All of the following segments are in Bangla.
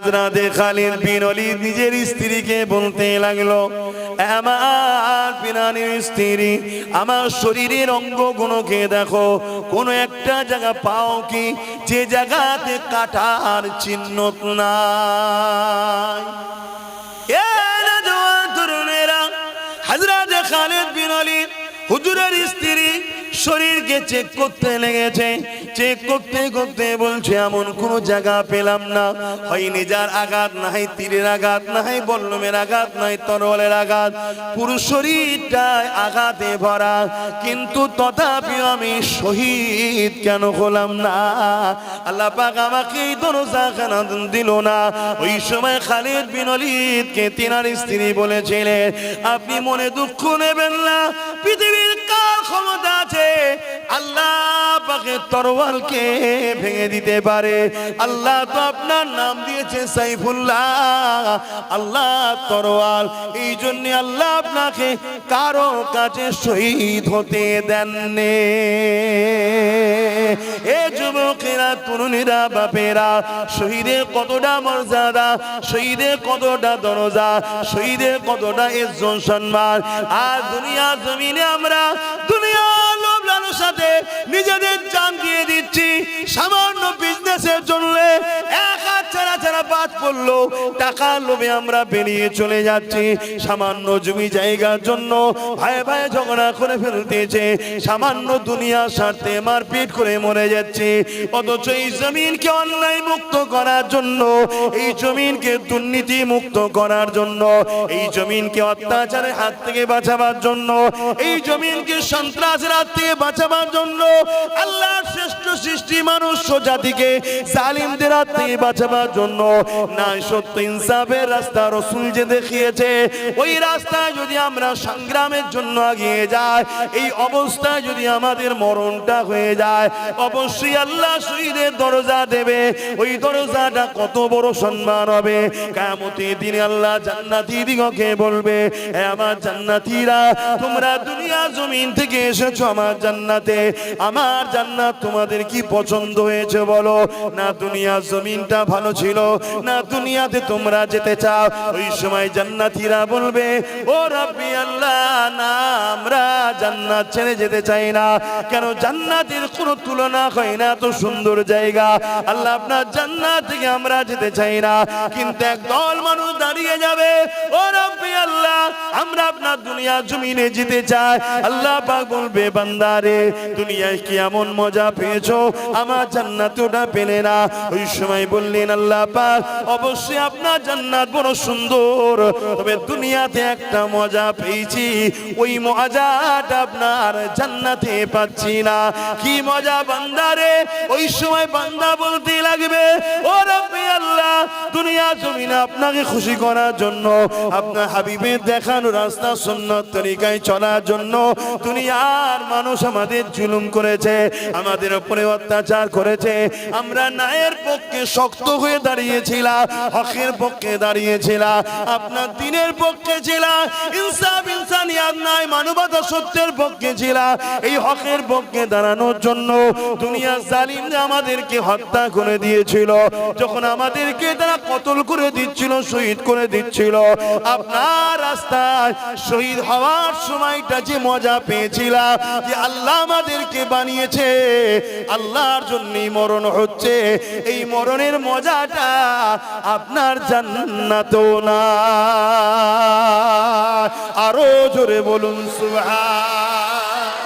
হযরতে খালিদ বিন ওয়ালিদ নিজের স্ত্রীকে বলতে লাগলো, আমার প্রাণের স্ত্রী, আমার শরীরের অঙ্গগুলোকে দেখো, কোন একটা জায়গা পাও কি যে জায়গাতে কাটার চিহ্ন নাই? এ নওজওয়ান তরুণেরা, হযরতে খালিদ বিন ওয়ালিদ হুজুরের স্ত্রী শরীরকে চেক করতে লেগেছে। চেক করতে করতে বলছে, এমন কোন জায়গা পেলাম না, হয় নিজের আঘাত, না হয় তীরের আঘাত, না হয় বল্লমের আঘাত, না হয় তরোয়ালের আঘাত, পুরো শরীরটায় আঘাতে ভরা, কিন্তু তথাপি আমি শহীদ কেন হলাম না? আল্লাহ পাক আমাকে এই দরজাখানা দিল না। ওই সময় খালিদ বিন ওয়ালিদকে তিনার স্ত্রী বলেছিলেন, আপনি মনে দুঃখ নেবেন না, পৃথিবীর কার ক্ষমতা আছে আল্লাহ পাকের তরোয়ালকে ভেঙে দিতে পারে? আল্লাহ তো আপনার নাম দিয়েছে সাইফুল্লাহ, আল্লাহ তরোয়াল। এই জন্য আল্লাহ আপনাকে কারো কাছে শহীদ হতে দেননি। এ যুবকেরা, তরুণীরা, বাপেরা, শহীদের কতটা মর্যাদা, শহীদের কতটা দরজা, শহীদের কতটা ইজ্জত সম্মান। আর দুনিয়া জমিনে আমরা দুনিয়া লোভ লালসাতে নিজেদের জান দিয়ে দিচ্ছি। সামান্য বিজনেসের জন্য এক হাত ছাড়া ছাড়া বাদ পড়লো, টাকার লোভে আমরা বেরিয়ে চলে যাচ্ছি। সামান্য জমি জায়গার জন্য ভাই ভাই ঝগড়া করে ফেলতেছে, সামান্য দুনিয়া স্বার্থে মারপিট করে মরে যাচ্ছে। অথচ এই জমিনকে অন্যায় মুক্ত করার জন্য, এই জমিনকে দুর্নীতি মুক্ত করার জন্য, এই জমিনকে অত্যাচারের হাত থেকে বাঁচাবার জন্য, এই জমিনকে সন্ত্রাসের হাত থেকে বাঁচাবার জন্য, আল্লাহর শ্রেষ্ঠ সৃষ্টি মানুষ জাতিকে জালিমদের হাত থেকে বাঁচাবার জন্য ন্যায় সত্য ইনসাফের রাস্তা রাসূল যে দেখিয়েছে, ওই রাস্তায় যদি আমরা সংগ্রামের জন্য এগিয়ে যাই, এই অবস্থায় যদি আমাদের মরণটা হয়ে যায়, অবশ্যই আল্লাহ শহীদের দরজা দেবে। ওই দরজাটা কত বড় সম্মান হবে! কিয়ামতের দিনে আল্লাহ জান্নাতি দিগকে বলবে, হে আমার জান্নাতীরা, তোমরা দুনিয়া জমিন থেকে এসেছো আমার জান্নাতে, আমার জান্নাত তোমাদের কি পছন্দ হয়েছে বলো? না দুনিয়া জমিনটা ভালো ছিল, না দুনিয়াতে তোমরা যেতে চাও? ওই সময় জান্নাতীরা বলবে, ও রব্বি আল্লাহ, না আমরা জান্নাত ছেড়ে যেতে চাই না। কেন? জান্নাতের কোনো তুলনা হয় না, এত সুন্দর জায়গা। আল্লাহ আপনার জান্নাত থেকে আমরা যেতে চাই না। কিন্তু একদল মানুষ দাঁড়িয়ে যাবে, ও রব্বি আল্লাহ, আমরা আপনার দুনিয়া জমিনে যেতে চাই। আল্লাহ পাক বলবে, বান্দারে, দুনিয়ায় কি এমন মজা পেয়েছো, আমার জান্নাতে ওটা পেলে না? ওই সময় বললেন, আল্লাহ পাক, অবশ্যই আপনার জান্নাত বড় সুন্দর, তবে দুনিয়াতে একটা মজা পেয়েছি, ওই মজাটা আপনার জান্নাতে পাচ্ছি না। কি মজা বান্দারে? ওই সময় বান্দা বলতে লাগবে, ও রব্বি আল্লাহ, দুনিয়া জমিনে আপনাকে খুশি করার জন্য, আপনার হাবিবের দেখানো রাস্তা সুন্নাত তরিকায় চলার জন্য দুনিয়ার মানুষ আমাদের জুলুম করেছে, আমাদের উপরে অত্যাচার করেছে। আমরা ন্যায়ের পক্ষে শক্ত হয়ে দাঁড়িয়েছিলাম, হকের পক্ষে দাঁড়িয়েছিলাম, আপনার দ্বীনের পক্ষে ছিলাম, ইনসাফ ইনসানিয়াত ন্যায় মানবতা সত্যের পক্ষে ছিলাম। এই হকের পক্ষে দাঁড়ানোর জন্য দুনিয়ার জালিমরা আমাদেরকে হত্যা করে দিয়েছিল, যখন আমাদেরকে তারা কতল করে দিচ্ছিল, শহীদ করে দিচ্ছিল, আপনার রাস্তায় শহীদ হওয়ার সময়টা যে মজা পেয়েছিলাম, যে আল্লাহ আমাদেরকে বানিয়েছে, আল্লাহর জন্যই মরণ হচ্ছে, এই মরণের মজাটা আপনার জান্নাতও না। আরো জোরে বলুন সুবহান।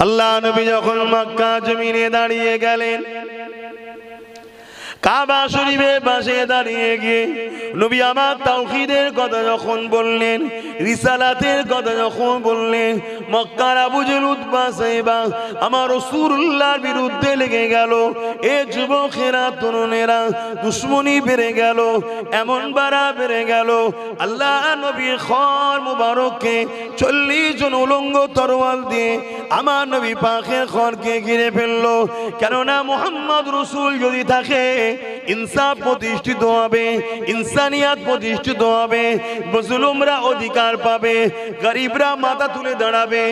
আল্লাহ নবী যখন মক্কা জমিনে দাঁড়িয়ে গেলেন, কাবা শরীফের পাশে দাঁড়িয়ে গিয়ে নবী আমার তাওহীদের কথা যখন বললেন, রিসালাতের কথা যখন বললেন, মক্কার আবু জেহেল, উতবা, সাইবা আমার রাসূলুল্লাহর বিরুদ্ধে লেগে গেল। এ যুবকেরা, তরুণেরা, দুশমনী বেড়ে গেল, এমন বাড়া বেড়ে গেল। আল্লাহ নবীর খর মুবারককে 40 জন উলঙ্গ তরোয়াল দিয়ে আমার নবী পাকের খরকে ঘিরে ফেললো। কেননা মুহাম্মদ রাসূল যদি থাকে, ইনসাফ প্রতিষ্ঠিত হবে, ইনসানিয়াত প্রতিষ্ঠিত হবে, মজলুমরা অধিকার পাবে, গরিবরা মাথা তুলে দাঁড়াবে,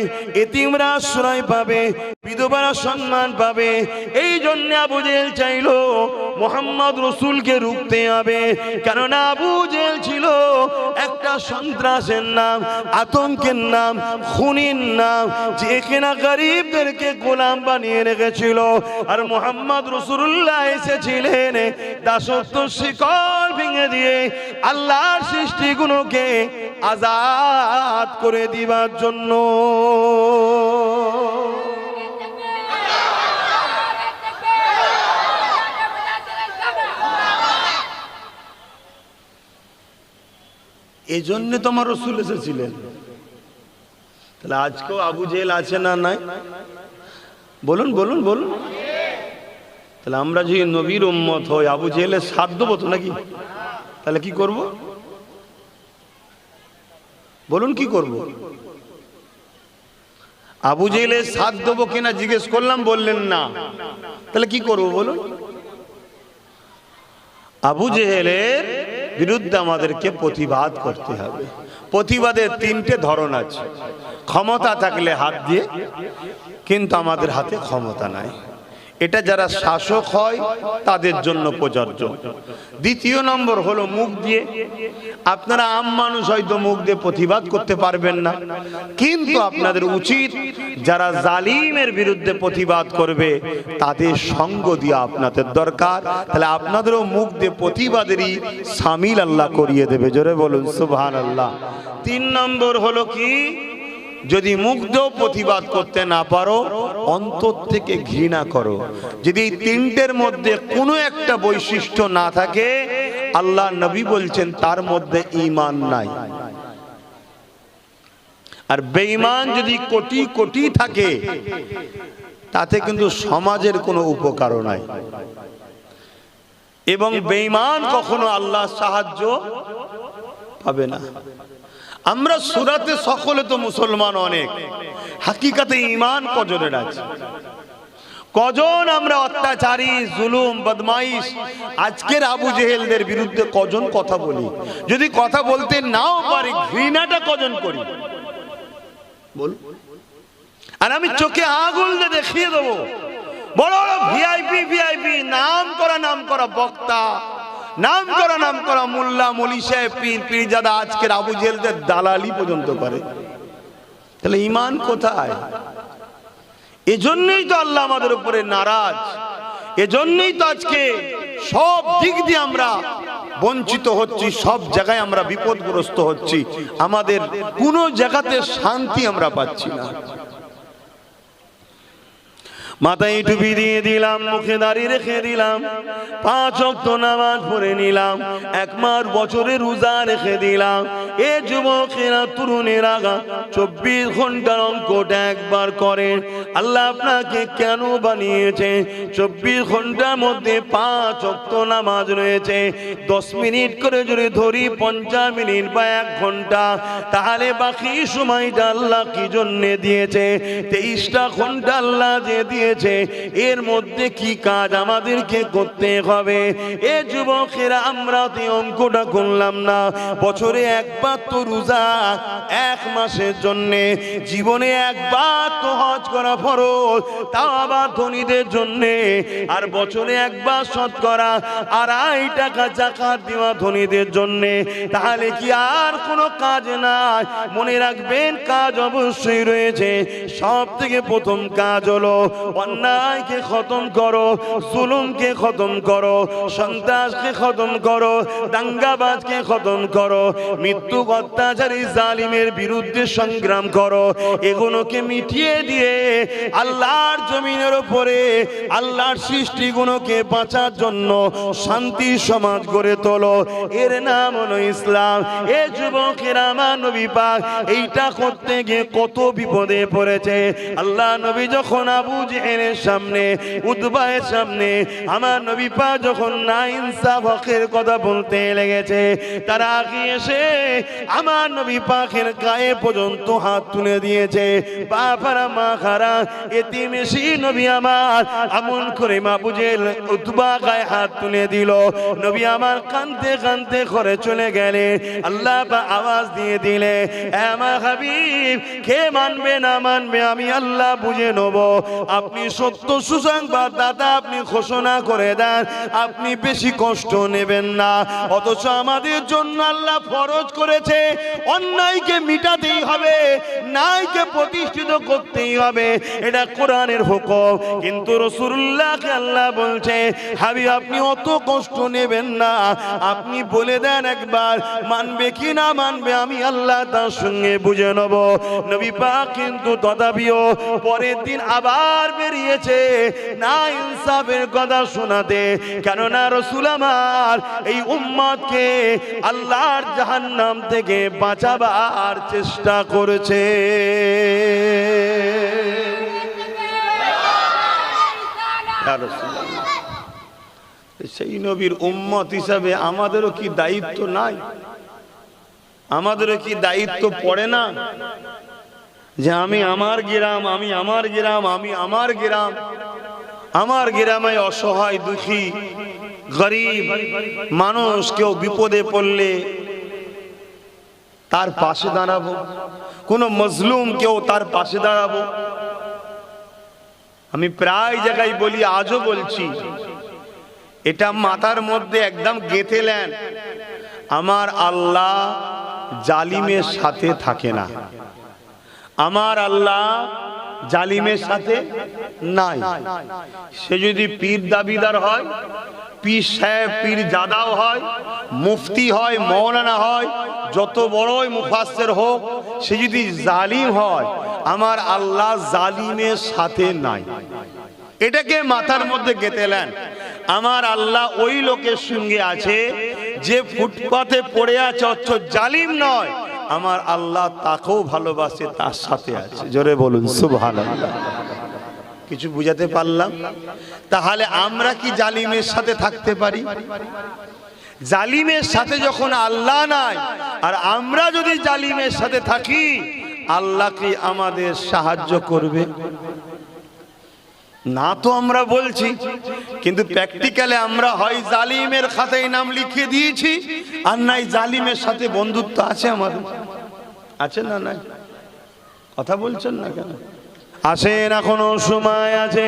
এতিমরা আশ্রয় পাবে, বিধবারা সম্মান পাবে। এই জন্য আবু জেহেল চাইলো মুহাম্মদ রাসূলকে রুখতে হবে, কেননা আবু জেহেল ছিল একটা সন্ত্রাসের নাম, আতঙ্কের নাম, খুনির নাম, যে কিনা গরিবদেরকে গোলাম বানিয়ে রেখেছিল। আর মুহাম্মদ রাসূলুল্লাহ এসেছিলেন দাসত্ব শিকল ভেঙে দিয়ে আল্লাহর সৃষ্টিগুলোকে আজাদ করে দিবার জন্য। এই জন্য তোমার রাসূল এসেছিলেন। তাহলে আজকেও আবু জেহেল আছে না নাই? বলুন বলুন বলুন। তাহলে আমরা যদি নবীর উম্মত হই, আবু জেহেলের সাথ দেবো তো নাকি? তাহলে কি করব? বলুন কি করব? আবু জেহেলের সাথ দেবো কিনা জিজ্ঞেস করলাম, বললেন না। তাহলে কি করব বলুন? আবু জেহেলের বিরুদ্ধে আমাদেরকে প্রতিবাদ করতে হবে। প্রতিবাদের তিনটে ধরন আছে। ক্ষমতা থাকলে হাত দিয়ে, কিন্তু আমাদের হাতে ক্ষমতা নাই। এটা যারা শাসক হয় তাদের জন্য প্রযোজ্য। দ্বিতীয় নম্বর হলো মুখ দিয়ে। আপনারা আম মানুষ হয়তো মুখ দিয়ে প্রতিবাদ করতে পারবেন না, কিন্তু আপনাদের উচিত যারা জালিমের বিরুদ্ধে প্রতিবাদ করবে তাদের সঙ্গ দিয়ে আপনাদের দরকার। তাহলে আপনাদেরও মুখ দিয়ে প্রতিবাদেরই শামিল আল্লাহ করিয়ে দেবে। জোরে বলুন সুবহানাল্লাহ। 3 নম্বর হলো কি, যদি মুখ দিয়েও প্রতিবাদ করতে না পারো, অন্তর থেকে ঘৃণা করো। যদি এই তিনটের মধ্যে কোনো একটা বৈশিষ্ট্য না থাকে, আল্লাহ নবী বলছেন তার মধ্যে ঈমান নাই। আর বেঈমান যদি কোটি কোটি থাকে, তাতে কিন্তু সমাজের কোনো উপকারও নাই, এবং বেঈমান কখনো আল্লাহর সাহায্য পাবে না। আমরা সুরাতে সকলে তো মুসলমান অনেক, হাকিকাতে ঈমান কজনের আছে? কজন আমরা অত্যাচারী, জুলুম, বদমাইশ আজকের আবু জেহেলদের বিরুদ্ধে কজন কথা বলি? যদি কথা বলতে নাও পারি, ঘৃণাটা কজন করি বল? আর আমি চোখে আঙুল দিয়ে দেখিয়ে দেবো, বড় বড় ভিআইপি নাম করা বক্তা, নাম করা মোল্লা, মলি সাহেব, পীর, পীরজাদা আজকের আবু জেহেলদের দালালি পর্যন্ত করে। তাহলে ঈমান কোথায়? এজন্যই তো আল্লাহ আমাদের উপরে নারাজ। এজন্যই তো আজকে সব দিক দিয়ে আমরা বঞ্চিত হচ্ছি, সব জায়গায় আমরা বিপদগ্রস্ত হচ্ছি, আমাদের কোনো জায়গাতে শান্তি আমরা পাচ্ছি না। মাথায় টুপি দিয়ে দিলাম, মুখে দাড়ি রেখে দিলাম, 5 ওয়াক্ত নামাজ পড়ে নিলাম, 1 মাস বছরে রোজা রেখে দিলাম। এ যুবকেরা, তরুণেরা 24 ঘন্টার অঙ্কটা একবার করেন। আল্লাহ আপনাকে কেন বানিয়েছে? 24 ঘন্টার মধ্যে 5 ওয়াক্ত নামাজ রয়েছে। 10 মিনিট করে যদি ধরি 50 মিনিট বা 1 ঘন্টা, তাহলে বাকি সময়টা আল্লাহ কি জন্য দিয়েছে? 23টা ঘন্টা আল্লাহ যে দিয়ে, এর মধ্যে কি কাজ আমাদেরকে করতে হবে? এ যুবকেরা, আমরা তো অঙ্কটা করলাম না। বছরে একবার তো রোজা, 1 মাসের জন্য, জীবনে একবার তো হজ করা ফরজ, তাও আবার ধনীদের জন্য। আর বছরে একবার শতকরা 2.5 টাকা যাকাত দেওয়া ধনীদের জন্য। তাহলে কি আর কোনো কাজ নাই? মনে রাখবেন, কাজ অবশ্যই রয়েছে। সব থেকে প্রথম কাজ হলো অন্যায়কে খতম করো, জুলুমকে খতম করো, সন্ত্রাসকে খতম করো, দাঙ্গাবাজকে খতম করো, মৃত্যু অত্যাচারী জালিমের বিরুদ্ধে সংগ্রাম করো। এগুলোকে মিটিয়ে দিয়ে আল্লাহর জমিনের উপরে আল্লাহর সৃষ্টিগুলোকে বাঁচার জন্য শান্তি সমাজ গড়ে তোলো। এর নাম হলো ইসলাম। এ যুবকেরা, আমার নবী পাক এইটা করতে গিয়ে কত বিপদে পড়েছে। আল্লাহ নবী যখন আবু জেহেল জেহেলের সামনে, উতবায়ের সামনে আমার নবী পাক যখন না ইনসাফ হকের কথা বলতে লেগেছে, তারা আগিয়ে এসে আমার নবী পাকের গায়ে পর্যন্ত হাত তুলে দিয়েছে। বাপারা মা খারা এতিম এসে নবী আমার এমন করে আবু জেহেল উতবা গায়ে হাত তুলে দিল। নবী আমার কাঁদতে কাঁদতে ঘরে চলে গেলে আল্লাহ পাক আওয়াজ দিয়ে দিলে, আমার হাবিব কে মানবে না মানবে আমি আল্লাহ বুঝে নেব। আপনি সত্য সুসংবাদ দাতা আপনি ঘোষণা করে দেন, আপনি বেশি কষ্ট নেবেন না। অথচ আমাদের জন্য আল্লাহ ফরজ করেছে অন্যায়কে মিটাতেই হবে, ন্যায়কে প্রতিষ্ঠিত করতেই হবে, এটা কোরআনের হুকুম। কিন্তু রাসূলুল্লাহকে আল্লাহ বলছে হাবিব আপনি অত কষ্ট নেবেন না, আপনি বলে দেন একবার মানবে কি না মানবে আমি আল্লাহ তার সঙ্গে বুঝে নেব। নবী পাক কিন্তু তথাপিও পরের দিন আবার বেরিয়েছে না ইনসাফের কথা শোনাতে, কেননা রাসূল আমার এই উম্মতকে আল্লাহর জাহান্নাম থেকে বাঁচাবার চেষ্টা করেছে। সেই নবীর উম্মত হিসাবে আমাদেরও কি দায়িত্ব নাই? আমাদেরও কি দায়িত্ব পড়ে না যে আমি আমার গ্রাম, আমি আমার গ্রাম, আমি আমার গ্রাম, আমার গ্রামে অসহায় দুঃখী গরিব মানুষ কেউ বিপদে পড়লে তার পাশে দাঁড়াবো, কোন মজলুম কেউ তার পাশে দাঁড়াবো। আমি প্রায় জায়গায় বলি, আজও বলছি, এটা মাথার মধ্যে একদম গেঁথে নেন, আমার আল্লাহ জালিমের সাথে থাকে না, আমার আল্লাহ জালিমের সাথে নাই। সে যদি পীর দাবিদার হয়, পীর সাহেব পীর জাদাও হয়, মুফতি হয়, মৌলানা হয়, যত বড়ই মুফাসসির হোক, সে যদি জালিম হয় আমার আল্লাহ জালিমের সাথে নাই। এটাকে মাথার মধ্যে গেঁথে নেন। আমার আল্লাহ ওই লোকের সঙ্গে আছে যে ফুটপাতে পড়ে আছে, অথচ জালিম নয়, আমার আল্লাহ তাকেও ভালোবাসে, তার সাথে আছে। জোরে বলুন সুবহানাল্লাহ। কিছু বুঝাতে পারলাম? তাহলে আমরা কি জালিমের সাথে থাকতে পারি? জালিমের সাথে যখন আল্লাহ নাই, আর আমরা যদি জালিমের সাথে থাকি, আল্লাহ কি আমাদের সাহায্য করবে? না তো আমরা বলছি, কিন্তু প্র্যাকটিক্যালে আমরা হয় জালিমের খাতায় নাম লিখে দিয়েছি, আর নাই জালিমের সাথে বন্ধুত্ব আছে আমাদের। আছে না নাই? কথা বলছেন না কেন? আসেন, এখনো সময় আছে,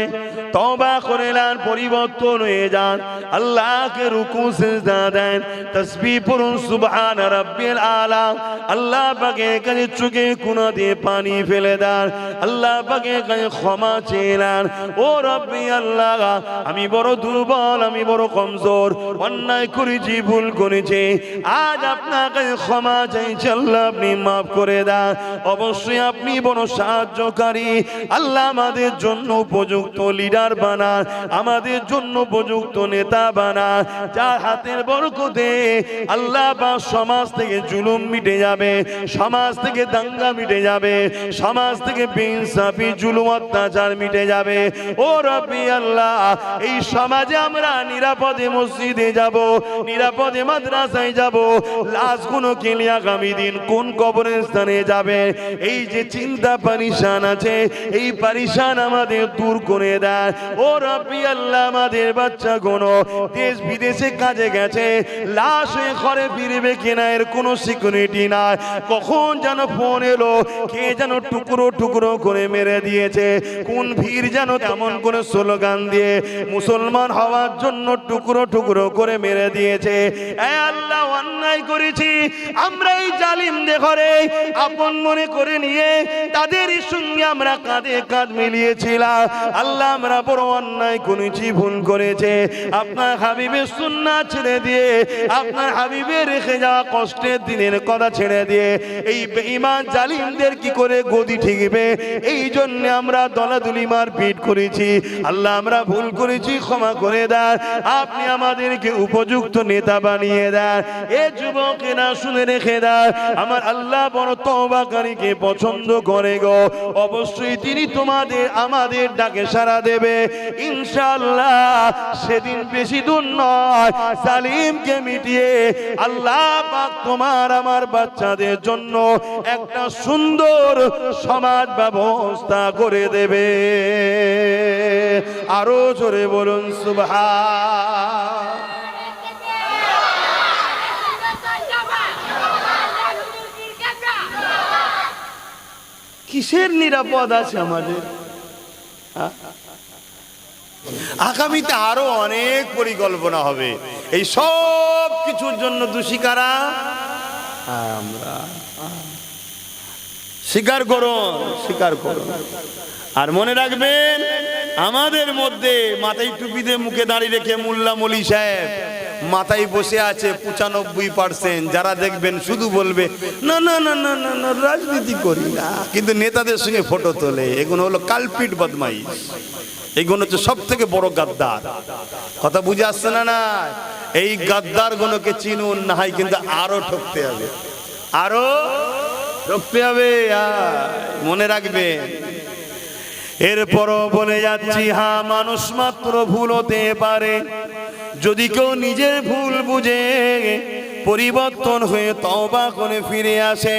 তওবা করে নেন, পরিবর্তন হয়ে যান, আল্লাহকে রুকু সিজদা দেন, তাসবিহ পড়ুন সুবহান রাব্বিল আলা, আল্লাহ পাকের কাছে চোখে কোনা দিয়ে পানি ফেলে দেন, আল্লাহ পাকের কাছে ক্ষমা চেয়ে নেন। ও রব্বি আল্লাহ, আমি বড় দুর্বল, আমি বড় কমজোর, অন্যায় করেছি, ভুল করেছি, আজ আপনার কাছে ক্ষমা চাইছি, আল্লাহ আপনি মাফ করে দেন। অবশ্যই আপনি বড় সাহায্যকারী। আল্লাহ আমাদের জন্য উপযুক্ত লিডার বানান, আমাদের জন্য উপযুক্ত নেতা বানান, যার হাতের বরকতে আল্লাহ বা সমাজ থেকে জুলুম মিটে যাবে, সমাজ থেকে দাঙ্গা মিটে যাবে, সমাজ থেকে বেইনসাফি জুলুম অত্যাচার মিটে যাবে। ও রব্বি আল্লাহ, এই সমাজে আমরা নিরাপদে মসজিদে যাব, নিরাপদে মাদ্রাসায় যাব, লাশগুলো কেলে আগামী দিন কোন কবরের স্থানে যাবে, এই যে চিন্তা পারিশান আছে, এই পারিশান আমাদের দূর করে দেয়। ও রব্বি আল্লাহ, আমাদের বাচ্চাগুলো দেশ বিদেশে কাজে গেছে, লাশ হয়ে ঘরে ফিরবে কিনা এর কোনো সিকিউরিটি নাই, কখন যেন ফোন এলো, কে যেন টুকরো টুকরো করে মেরে দিয়েছে, কোন ভিড় যেন এমন করে স্লোগান দিয়ে মুসলমান হওয়ার জন্য টুকরো টুকরো করে মেরে দিয়েছে। এ আল্লাহ, অন্যায় করেছি আমরা, এই জালিমদের ঘরে আপন মনে করে নিয়ে তাদের সঙ্গে আমরা কাঁধে কাঁধ মিলিয়েছিলাম। আল্লাহ, আমরা বড় অন্যায় করেছি, ভুল করেছে, আপনার হাবিবের সুন্নাত ছেড়ে দিয়ে, আপনার হাবিবের রেখে যাওয়া কষ্টের দিনের কথা ছেড়ে দিয়ে এই বেঈমান জালিমদের কি করে গদি ঠিকবে, এই জন্য আমরা দলাদলি মারপিট করেছি। আল্লাহ, আমরা ভুল করেছি, ক্ষমা করে দেন, আপনি আমাদেরকে উপযুক্ত নেতা বানিয়ে দেন। এ যুবকেরা শুনে রেখে দাও, আমার আল্লাহ বড় তওবাকারীকে পছন্দ করে গো। অবশ্যই তিনি তোমাদের আমাদের ডাকে সাড়া দেবে ইনশাআল্লাহ। সেদিন বেশি দূর নয়, জালিমকে মিটিয়ে আল্লাহ পাক তোমার আমার বাচ্চাদের জন্য একটা সুন্দর সমাজ ব্যবস্থা করে দেবে। আরো জোরে বলুন সুবহান। কিসের নিরাপদ আছে আমাদের? আগামীতে আরো অনেক পরিকল্পনা হবে। এই সব কিছুর জন্য দোষী কারা? আমরা। স্বীকার করুন, স্বীকার করুন। আর মনে রাখবেন, আমাদের মধ্যে মাথায় টুপি দিয়ে মুখে দাঁড়িয়ে রেখে মোল্লা মলি সাহেব মাথায় বসে আছে 95%। যারা দেখবেন শুধু বলবে না না না না না না রাজনীতি করি না, কিন্তু নেতাদের সঙ্গে ফটো তোলে। এগুলো হলো কালপিট বদমাইশ, এগুলো হচ্ছে সব থেকে বড় গাদ্দার। কথা বুঝে আসছে না? না, এই গাদ্দার গুলোকে চিনুন, না হয় কিন্তু আরো ঠকতে হবে, আরো ঠকতে হবে। মনে রাখবেন। এরপরও বলে যাচ্ছি, হ্যাঁ মানুষ মাত্র ভুল হতে পারে। যদি কেউ নিজের ভুল বুঝে পরিবর্তন হয়ে তওবা করে ফিরে আসে,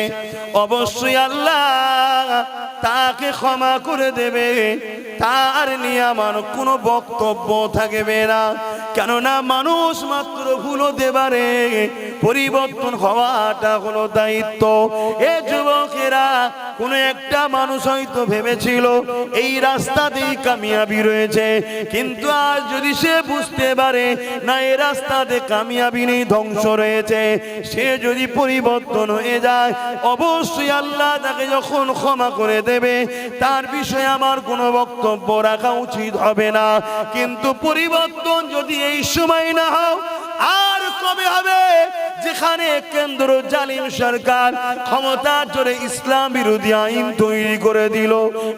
অবশ্যই আল্লাহ তাকে ক্ষমা করে দেবে। তার নিয়ে আমার কোনো বক্তব্য থাকবে না, কেননা মানুষ মাত্র ভুল হতে পারে, পরিবর্তন হওয়াটা হলো দায়িত্ব। এ যুবকেরা, কোনো একটা মানুষ হয়তো ভেবেছিল এই রাস্তাতেই কামিয়াবি রয়েছে, কিন্তু আজ যদি সে বুঝতে পারে না এই রাস্তাতে কামিয়াবি নেই, ধ্বংস রয়েছে, সে যদি পরিবর্তন হয়ে যায়, অবশ্যই আল্লাহ তাকে যখন ক্ষমা করে দেবে, তার বিষয়ে আমার কোনো বক্তব্য রাখা উচিত হবে না। কিন্তু পরিবর্তন যদি এই সময় না হয়, আর কবে হবে? যেখানে কেন্দ্র জালিম সরকার ক্ষমতার জোরে ইসলাম বিরোধী আইন তৈরি করে দিল,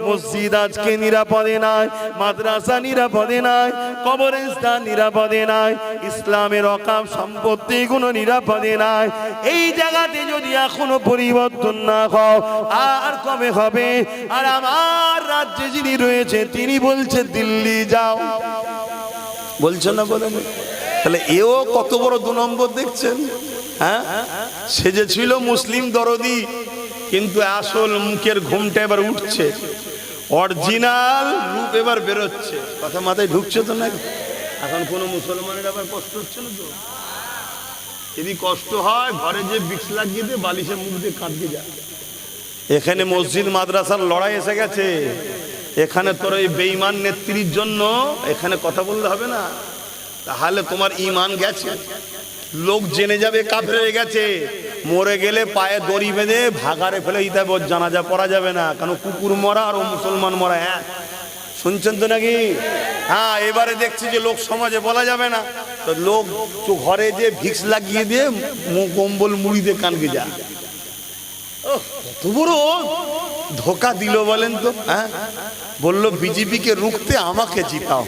মসজিদ আজকে নিরাপদে নাই, মাদ্রাসা নিরাপদে নাই, কবরস্থান নিরাপদে নাই, ইসলামের অকাম সম্পত্তি গুলো নিরাপদে নাই। এই জায়গাতে যদি এখনো পরিবর্তন না হয়, আর কবে হবে? আর আমার রাজ্যে যিনি রয়েছে তিনি বলছে দিল্লি যাও, বলছে না? বলেন। তাহলে এও কত বড় 2 নম্বর দেখছেন? হ্যাঁ, সে যে ছিল মুসলিম দরদি, কিন্তু আসল মুখের ঘুমটা এবার উঠছে, অরিজিনাল রূপ এবার বেরোচ্ছে। কথা মাথায় ঢুকছে তো নাকি? এখন কোন মুসলমানের আবার কষ্ট হচ্ছে না তো? যদি কষ্ট হয়, ঘরে যে বিক্স লাগিয়ে দিয়ে বালিশে মুখ দিয়ে কাঁদতে যায়। এখানে মসজিদ মাদ্রাসার লড়াই এসে গেছে। এখানে তোর এই বেঈমান নেত্রীর জন্য এখানে কথা বলতে হবে না, তাহলে তোমার ঈমান গেছে। লোক জেনে যাবে কাফের হয়ে গেছে, মরে গেলে পায়ে দড়ি বেঁধে ভাগারে ফেলে দিতে হবে, জানাজা পড়া যাবে না, কারণ কুকুর মরা আর মুসলমান মরা এক। শুনছেন তো নাকি? হ্যাঁ, এবারে দেখছি যে লোক সমাজে বলা যাবে না, তো লোক ঘরে যে ভিক্স লাগিয়ে দিয়ে কম্বল মুড়ি দিয়ে কানকে যা। কত বড় ধোকা দিল বলেন তো? হ্যাঁ, বললো বিজেপিকে রুখতে আমাকে জিতাও,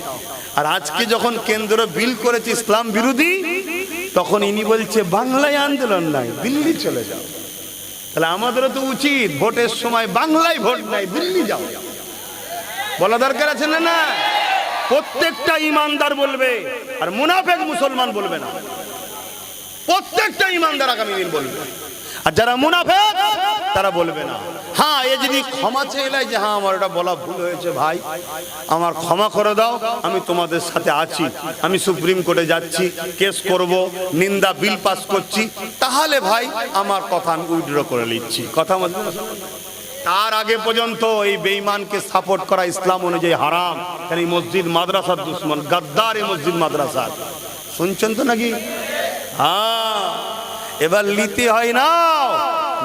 আর আজকে যখন কেন্দ্র বিল করেছে ইসলাম বিরোধী, তখন ইনি বলছে বাংলায় আন্দোলন নাই, দিল্লি চলে যাও। তাহলে আমাদেরও তো উচিত ভোটের সময় বাংলায় ভোট নাই, দিল্লি যাও বলা দরকার আছে না? না, প্রত্যেকটা ইমানদার বলবে, আর মুনাফেক মুসলমান বলবে না। প্রত্যেকটা ইমানদার আগামী দিন বলবে, আর যারা মুনাফেক তারা বলবে না। হ্যাঁ, এ যদি ক্ষমা চেয়ে যে হ্যাঁ আমার এটা বলা ভুল হয়েছে ভাই, আমার ক্ষমা করে দাও, আমি তোমাদের সাথে আছি, আমি সুপ্রিম কোর্টে যাচ্ছি, কেস করব, নিন্দা বিল পাস করছি, তাহলে ভাই আমার কথা আমি উইথড্র করে নিচ্ছি। কথা বলতে তার আগে পর্যন্ত এই বেঈমানকে সাপোর্ট করা ইসলাম অনুযায়ী হারাম। কারণ এই মসজিদ মাদ্রাসার দুশ্মন, গাদ্দার এই মসজিদ মাদ্রাসা। শুনছেন তো নাকি? হ্যাঁ, এবার নিতে হয় না,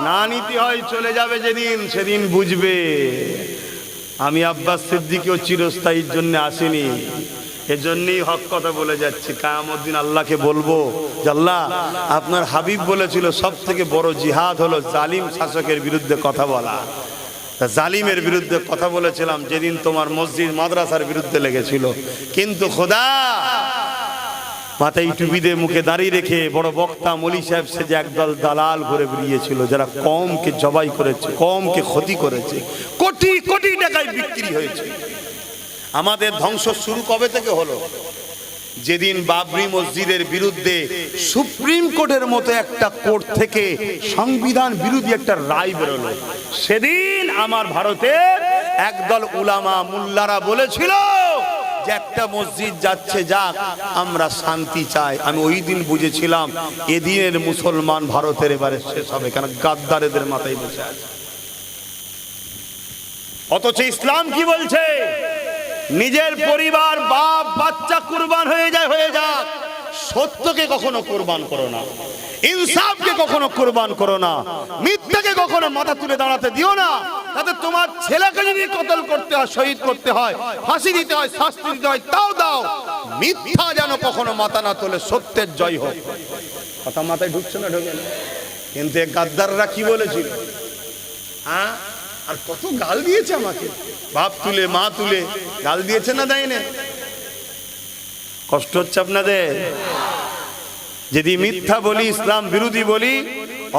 না নিতে হয় চলে যাবে যেদিন, সেদিন বুঝবে। আমি আব্বাস সিদ্দিকীও চিরস্থায়ীর জন্য আসিনি, এজন্যই হক কথা বলে যাচ্ছি। কিয়ামত দিন আল্লাহকে বলবো যে আল্লাহ, আপনার হাবিব বলেছিল সব থেকে বড় জিহাদ হলো জালিম শাসকের বিরুদ্ধে কথা বলা। জালিমের বিরুদ্ধে কথা বলেছিলাম যেদিন তোমার মসজিদ মাদ্রাসার বিরুদ্ধে লেগেছিল। কিন্তু খোদা, মাথায় টুপি দিয়ে মুখে দাঁড়িয়ে রেখে বড় বক্তা মলি সাহেব সেজে একদল দালাল ঘুরে বেরিয়েছিল, যারা কমকে জবাই করেছে, কমকে ক্ষতি করেছে, কোটি কোটি টাকায় বিক্রি হয়েছে। আমাদের ধ্বংস শুরু কবে থেকে হলো? যেদিন বাবরি মসজিদের বিরুদ্ধে সুপ্রিম কোর্টের মতো একটা কোর্ট থেকে সংবিধান বিরোধী একটা রায় বেরোলো, সেদিন আমার ভারতের একদল উলামা মুল্লারা বলেছিল যে একটা মসজিদ যাচ্ছে যাক, আমরা শান্তি চাই। আমি ওই দিন বুঝেছিলাম এদিনের মুসলমান ভারতের এবারে শেষ হবে, কেন গাদ্দারেদের মাথায় বসে আছে। অথচ ইসলাম কি বলছে? নিজের পরিবার, বাপ বাচ্চা কুরবান হয়ে যাক, সত্যকে কখনো কুরবান করো না, ইনসাফকে কখনো কুরবান করো না, মিথ্যাকে কখনো মাথা তুলে দাঁড়াতে দিও না। তাতে তোমার ছেলেকে যদি কতল করতে হয়, শহীদ করতে হয়, ফাঁসি দিতে হয়, শাস্তি দিতে হয়, তাও দাও। মিথ্যা যেন কখনো মাথা না তোলে, সত্যের জয় হোক। কথা মাথায় ঢুকছে না? ঢোকে না। কিন্তু গাদ্দাররা কি বলেছিল? হ্যাঁ, আর কত গাল দিয়েছে আমাকে, বাপ তুলে মা তুলে গাল দিয়েছে না, দেয় না? কষ্ট হচ্ছে আপনাদের? যদি মিথ্যা বলি, ইসলাম বিরোধী বলি,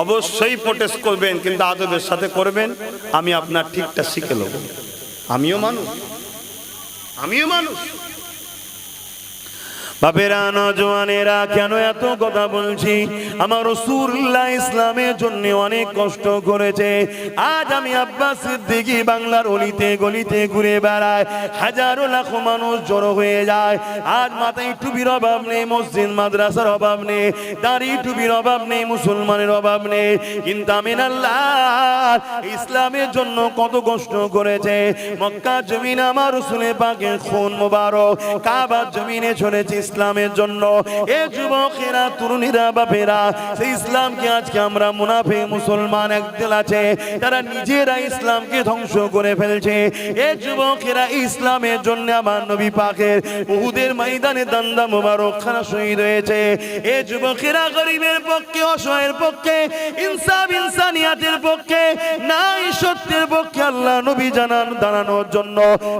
অবশ্যই প্রোটেস্ট করবেন, কিন্তু আদবের সাথে করবেন। আমি আপনার ঠিকটা শিখে নেব। আমিও মানুষ। বাপেরা, নওজওয়ানেরা, কেন এত কথা বলছি? আমার রাসূলুল্লাহ ইসলামের জন্য অনেক কষ্ট করেছে। আজ আমি আব্বাস সিদ্দিকী বাংলার অলিতে গলিতে ঘুরে বেড়ায়, হাজারো লাখো মানুষ জড়ো হয়ে যায়। আজ মাথায় টুপির অভাব নেই, মসজিদ মাদ্রাসার অভাব নেই, দাড়ি টুপির অভাব নেই, মুসলমানের অভাব নেই, কিন্তু আমিন আল্লাহ ইসলামের জন্য কত কষ্ট করেছে। মক্কা জমিন আমার রাসূলের পাকের খুন মোবারক কাবার জমিনে ঝরেছে ইসলামের জন্য। এ যুবকেরা, তরুণীরা, বাপেরা, সেই ইসলামকে আজকে আমরা মুনাফিক মুসলমান একদল আছে, তারা নিজেরা ইসলামকে ধ্বংস করে ফেলছে। এ যুবকেরা, ইসলামের জন্য আমার নবী পাকের উহুদের ময়দানে দান্দা মোবারক খানা শহীদ হয়েছে। এ যুবকেরা গরিবের পক্ষে, অসহায়ের পক্ষে, ইনসাফ ইনসানিয়াতের পক্ষে, নাই সত্যের পক্ষে আল্লাহ নবী জানান দাঁড়ানোর জন্য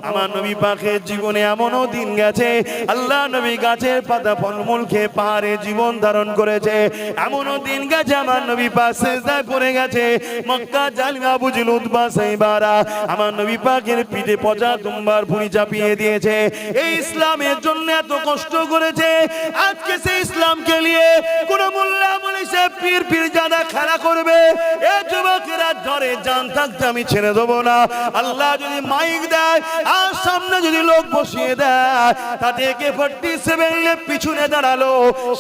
আমার নবী পাকের জীবনে এমনও দিন গেছে, আল্লাহ নবী গাছের পাতা ফলমূল খেয়ে পাহাড়ে জীবন ধারণ করেছে। এমনও দিন গেছে আমার নবী পাক সিজদায় পড়ে গেছে। মক্কা জালিম আবু জেহেল উতবা সাইবারা আমার নবী পাকের পিঠে পচা দুম্বার ভুঁড়ি চাপিয়ে দিয়েছে। এই ইসলামের জন্য এত কষ্ট করেছে। আজকে সেই ইসলামকে নিয়ে কোন মোল্লা মৌলভী সাহেব পীর জাদা খেলা করবে, এ যুবকেরা ধরে জান থাকতে আমি ছেড়ে দেবো না। আল্লাহ যদি মাইক দেয় আর সামনে যদি লোক বসিয়ে দেয়, তাতে AK-47 পিছনে দাঁড়ালো,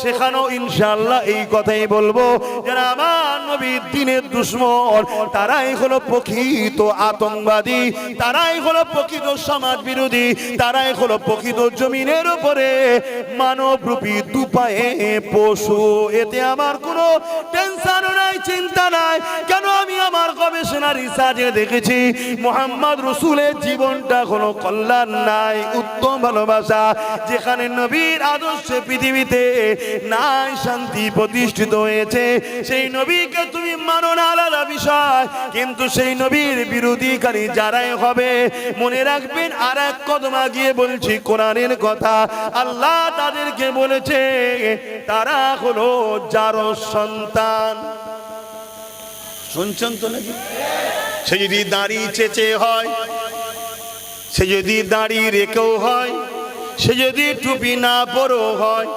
সেখানেও ইনশাআল্লাহ এই কথাই বলবো, যারা আমার নবীর দ্বীনের দুশমন, তারাই হলো প্রকৃত আতঙ্কবাদী, তারাই হলো প্রকৃত সমাজ বিরোধী, তারাই হলো প্রকৃত জমিনের উপরে মানবরূপী দুপায়ে পশু। এতে আমার কোনো টেনশন নাই, চিন্তা নাই। কেন? আমি আমার গবেষণা রিসার্চে দেখেছি মুহাম্মদ রাসূলের জীবনটা কোনো কল্যাণ নাই, উত্তম ভালোবাসা। যেখানে নবীর আদর্শে পৃথিবীতে নাই শান্তি প্রতিষ্ঠিত হয়েছে, সেই নবীকে তুমি মানো না আলাদা বিষয়, কিন্তু সেই নবীর বিরোধীকারী যারাই হবে, মনে রাখবেন আর এক কদম আগিয়ে বলছি কোরআনের কথা, আল্লাহ তাদেরকে বলেছে তারা হলো যার সন্তান। শুনছেন তো নাকি? সে যদি দাড়ি চেঁচে হয়, সে যদি দাড়ি রেখেও হয়, সে যদি টুপি না পরেও হয়,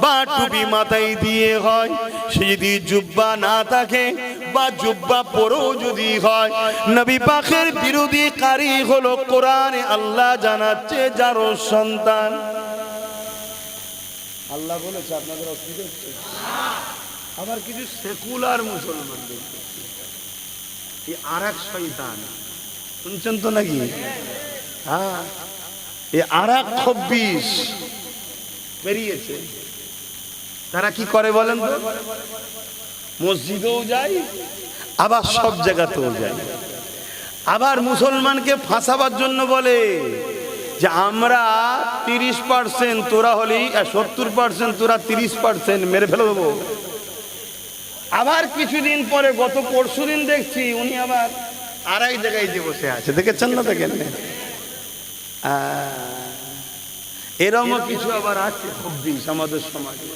বা টুপি মাথায় দিয়ে হয়, সে যদি জুব্বা না থাকে বা জুব্বা পরেও যদি হয়, নবী পাকের বিরোধী কারি হলো কোরআনে আল্লাহ জানাচ্ছে যার সন্তান। আল্লাহ বলেছে, আপনাদের অসুবিধা হচ্ছে? আবার কিছু সেকুলার মুসলমান আর এক শয়তান, শুনছেন তো নাকি? হ্যাঁ, আর এক 26 বেরিয়েছে। তারা কি করে বলেন তো? মসজিদেও যায়, আবার সব জায়গাতেও যায়। আবার মুসলমানকে ফাঁসাবার জন্য বলে যে আমরা 30%, তোরা হলি 70%, তোরা 30%, মেরে ফেলে দেবো। আবার কিছুদিন পরে, গত পরশুদিন দেখছি উনি আবার আর এক জায়গায় যে বসে আছে, দেখেছেন না? দেখেন এরকম কিছু আবার আছে হব্বিস আমাদের সমাজে।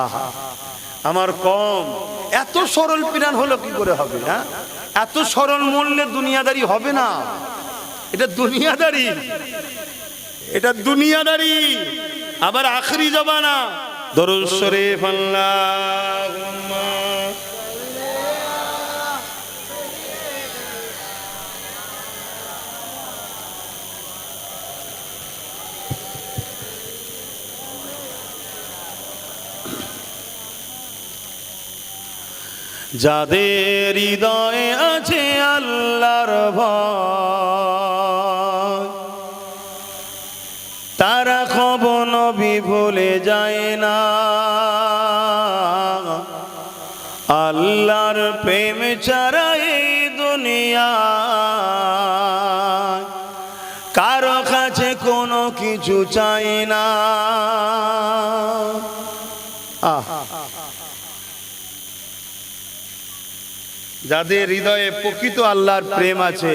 আহা, আমার কম এত সরল পিরান হলো কি করে হবে? হ্যাঁ, এত সরল মূল্যে দুনিয়াদারি হবে না। এটা দুনিয়াদারি, এটা দুনিয়াদারি, আবার আখরি জমানা। দরুদ শরীফ আল্লাহুম্মা যাদের হৃদয়ে আছে আল্লাহর ভয়, তারা কখনো নবী ভুলে যায় না। আল্লাহর প্রেম ছাড়া এই দুনিয়া কারো কাছে কোনো কিছু চাই না। যাদের হৃদয়ে প্রকৃত আল্লাহর প্রেম আছে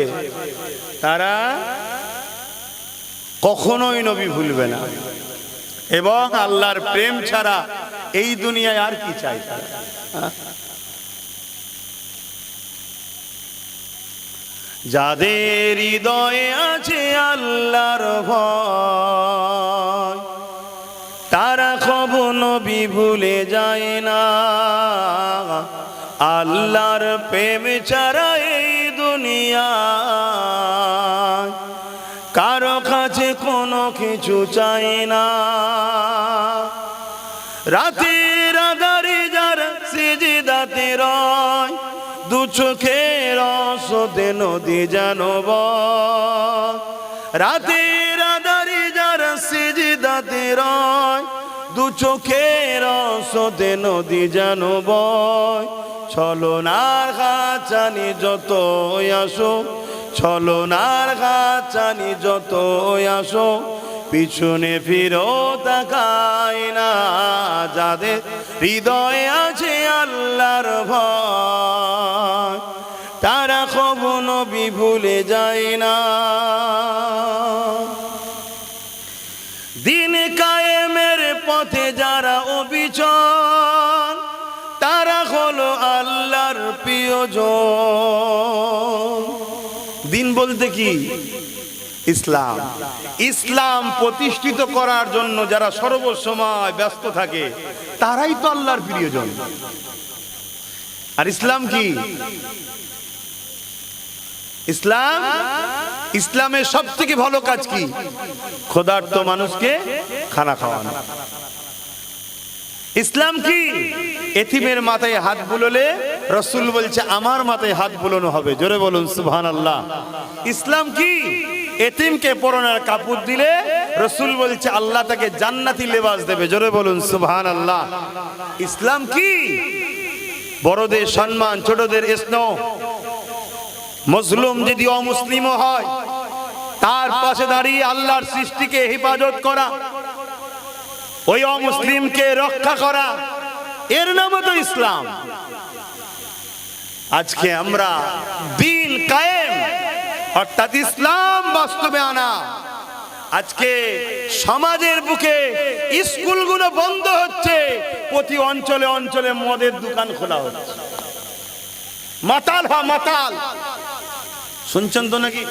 তারা কখনোই নবী ভুলবে না, এবং আল্লাহর প্রেম ছাড়া এই দুনিয়ায় আর কি চাই তারা? যাদের হৃদয়ে আছে আল্লাহর ভয়, তারা কখনো নবী ভুলে যায় না। আল্লাহর প্রেম ছাড়া এই দুনিয়া কারো কাছে কোনো কিছু চাই না। রাতের আঁধারে যারা সিজদাতে রয়, দু চোখের অশ্রুতে নদী যেন বয়। রাতের আঁধারে যারা সিজদাতে রয়, দু চোখের অশ্রুতে নদী যেন বয়। ছলনার খাঁচানি যত আসো, ছলনার খাঁচানি যত আসো, পিছনে ফিরো তাকায় না। যাদের হৃদয়ে আছে আল্লাহর ভয়, তারা কখনো নবী ভুলে যায় না। দিন কায়েমের পথে যারা অবিচল, তারা হলো আল্লাহর প্রিয়জন। দিন বলতে কি? ইসলাম। ইসলাম প্রতিষ্ঠিত করার জন্য যারা সর্বসময় ব্যস্ত থাকে তারাই তো আল্লাহর প্রিয়জন। আর ইসলাম কি? ইসলাম, ইসলামের সব থেকে ভালো কাজ কি? ক্ষুধার্ত মানুষকে খানা খাওয়ানো। ইসলাম কি? এতিমের মাথায় হাত বুলোলে রাসূল বলছে আমার মাথায় হাত বুলোনো হবে। জোরে বলুন সুবহানাল্লাহ। ইসলাম কি? এতিমকে পরনের কাপড় দিলে রাসূল বলছে আল্লাহ তাকে জান্নাতি লেবাস দেবে। জোরে বলুন সুবহানাল্লাহ। ইসলাম কি? বড়দের সম্মান, ছোটদের স্নেহ। মুসলিম যদি অমুসলিমও হয় তার পাশে দাঁড়িয়ে আল্লাহর সৃষ্টিকে হেফাজত করা, ওই অমুসলিমকে রক্ষা করা, এর নাম তো ইসলাম। আজকে আমরা দিন কায়েম অর্থাৎ ইসলাম বাস্তবে আনা। আজকে সমাজের বুকে স্কুলগুলো বন্ধ হচ্ছে, প্রতি অঞ্চলে অঞ্চলে মদের দোকান খোলা হচ্ছে। মাতাল হা মাতাল, শুনছেন তো নাকি?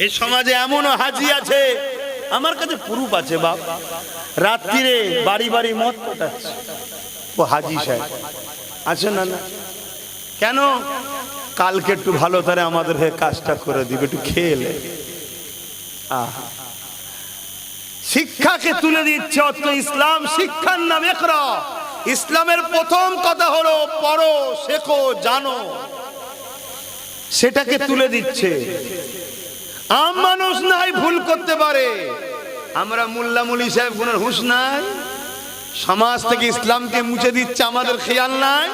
এই সমাজে এমনও হাজি আছে, আমার কাছে প্রুফ আছে বাপ, রাত্রিরে বাড়ি বাড়ি মদ পাঠাচ্ছে। ও হাজি সাহেব আছে না? না কেন? কালকে একটু ভালো তারে আমাদের হয়ে কাজটা করে দিবে, একটু খেলে। শিক্ষাকে তুলে দিচ্ছে। অত ইসলাম শিক্ষার নাম একরা। ইসলামের প্রথম কথা হলো পড়ো, শেখো, জানো, সেটাকে তুলে দিচ্ছে। আম মানুষ নাই, ভুল করতে পারে। আমরা মোল্লা মুলি সাহেব গুনের হুঁশ নাই, সমাজ থেকে ইসলামকে মুছে দিচ্ছে, আমাদের খেয়াল নাই।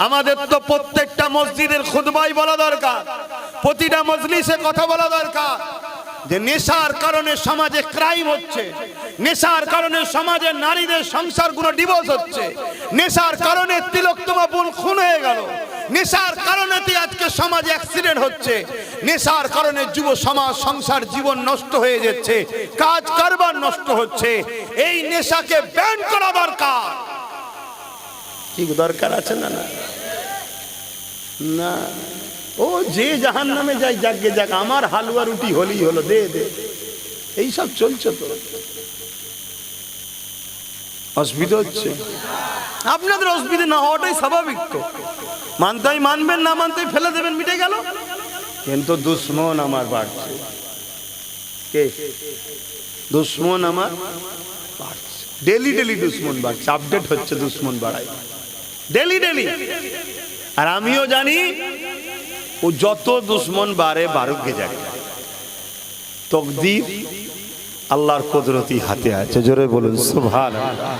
আমাদের তো প্রত্যেকটা মসজিদের খুতবায় বলা দরকার, প্রতিটা মজলিসে কথা বলা দরকার যে নেশার কারণে সমাজে ক্রাইম হচ্ছে, নেশার কারণে সমাজে নারীদের সংসারগুলো ডিভোর্স হচ্ছে, নেশার কারণে তিলোত্তমা বোন খুন হয়ে গেল, নেশার কারণে আজকে সমাজে অ্যাক্সিডেন্ট হচ্ছে, নেশার কারণে যুব সমাজ সংসার জীবন নষ্ট হয়ে যাচ্ছে, কাজ কারবার নষ্ট হচ্ছে। এই নেশাকে ব্যান করা দরকার। কি দরকার আছে? না না না, ও যে জাহান্নামে যায় যাকে যাক, আমার হালুয়া রুটি হলেই হলো, দে দে, এইসব চলছে। তো অসুবিধা হচ্ছে, আপনাদের অসুবিধা না হওয়াটাই স্বাভাবিক। তো মানতেই মানবেন, না মানতেই ফেলে দেবেন, মিটে গেল। কিন্তু দুশ্মন আমার বাড়ছে। কে দুশ্মন? আমার বাড়ছে, ডেলি ডেলি দুশ্মন বাড়ছে, আপডেট হচ্ছে, দুশ্মন বাড়ায় ডেলি ডেলি। আর আমিও জানি ও যত দুশ্মন বাড়ে বাড়ুক গে যায়, তকদির আল্লাহর কুদরতি হাতে আছে। জোরে বলুন সুবহানাল্লাহ।